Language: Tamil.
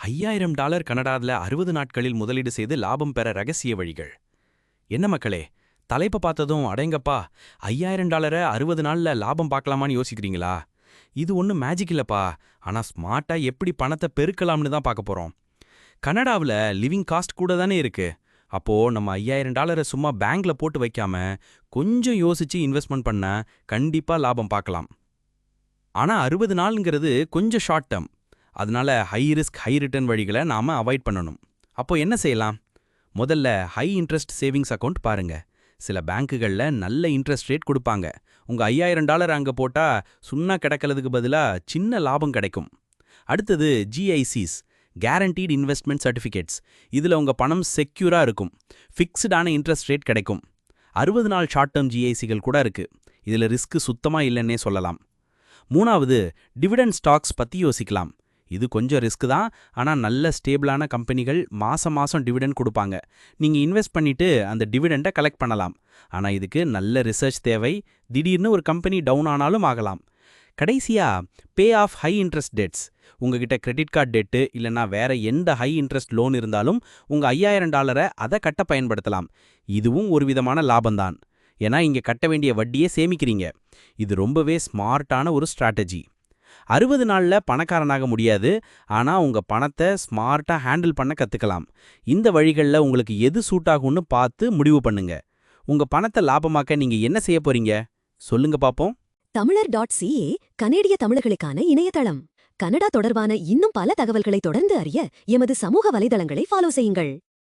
$5000 கனடாவில் 60 நாட்களில் முதலீடு செய்து லாபம் பெற ரகசிய வழிகள். என்ன மக்களே, தலைப்பை பார்த்ததும் அடேங்கப்பா $5000 60 நாள்ல லாபம் பார்க்கலாமான்னு யோசிக்கிறீங்களா? இது ஒன்றும் மேஜிக் இல்லப்பா, ஆனால் ஸ்மார்ட்டா எப்படி பணத்தை பெருக்கலாம்னு தான் பார்க்க போறோம். கனடாவில் லிவிங் காஸ்ட் கூட தானே இருக்கு. அப்போ நம்ம $5000 சும்மா பேங்க்ல போட்டு வைக்காம கொஞ்சம் யோசிச்சு இன்வெஸ்ட்மெண்ட் பண்ண கண்டிப்பா லாபம் பார்க்கலாம். ஆனா 60 நாளுங்கிறது கொஞ்சம் ஷார்ட் டேர்ம். அதனால ஹை ரிஸ்க் ஹை ரிட்டர்ன் வழிகளை நாம அவாய்ட் பண்ணணும். அப்போ என்ன செய்யலாம்? முதல்ல ஹை இன்ட்ரெஸ்ட் சேவிங்ஸ் அக்கவுண்ட் பாருங்க. சில பேங்க்குகள்ல நல்ல இன்ட்ரெஸ்ட் ரேட் கொடுப்பாங்க. உங்க $5000 அங்க போட்டா சும்மா கிடக்கிறதுக்கு பதிலா சின்ன லாபம் கிடைக்கும். அடுத்தது GICs, கேரண்டீட் இன்வெஸ்ட்மெண்ட் சர்டிஃபிகேட்ஸ். இதுல உங்க பணம் செக்யூரா இருக்கும். ஃபிக்ஸ்டான இன்ட்ரெஸ்ட் ரேட் கிடைக்கும். 60 நாள் ஷார்ட் டேர்ம் GICகள் கூட இருக்கு. இதுல ரிஸ்க் சுத்தமா இல்லைன்னே சொல்லலாம். மூணாவது, டிவிடெண்ட் ஸ்டாக்ஸ் பத்தி யோசிக்கலாம். இது கொஞ்சம் ரிஸ்க் தான், ஆனால் நல்ல ஸ்டேபிளான கம்பெனிகள் மாசம் மாசம் டிவிடெண்ட் கொடுப்பாங்க. நீங்க இன்வெஸ்ட் பண்ணிட்டு அந்த டிவிடெண்டை கலெக்ட் பண்ணலாம். ஆனால் இதுக்கு நல்ல ரிசர்ச் தேவை. திடீர்னு ஒரு கம்பெனி டவுன் ஆனாலும் ஆகலாம். கடைசியா, bay of high interest debts. உங்ககிட்ட கிரெடிட் கார்டு டெட்டு இல்லைனா வேற எந்த ஹை இன்ட்ரெஸ்ட் லோன் இருந்தாலும் உங்க $5000 அதை கட்ட பயன்படுத்தலாம். இதுவும் ஒரு விதமான லாபம்தான். ஏன்னா இங்க கட்ட வேண்டிய வட்டியே சேமிக்கிறீங்க. இது ரொம்பவே ஸ்மார்ட்டான ஒரு ஸ்ட்ராட்டஜி. 60 நாள்ல பணக்காரனாக முடியாது, ஆனா உங்க பணத்தை ஸ்மார்ட்டா ஹேண்டில் பண்ண கத்துக்கலாம். இந்த வழிகள்ல உங்களுக்கு எது சூட் ஆகும்னு பார்த்து முடிவு பண்ணுங்க. உங்க பணத்தை லாபமாக்க நீங்க என்ன செய்ய போறீங்க? சொல்லுங்க பாப்போம். தமிழர்.ca கனேடிய தமிழர்களுக்கான இணையதளம். கனடா தொடர்பான இன்னும் பல தகவல்களை தொடர்ந்து அறிய எமது சமூக வலைதளங்களை ஃபாலோ செய்யுங்கள்.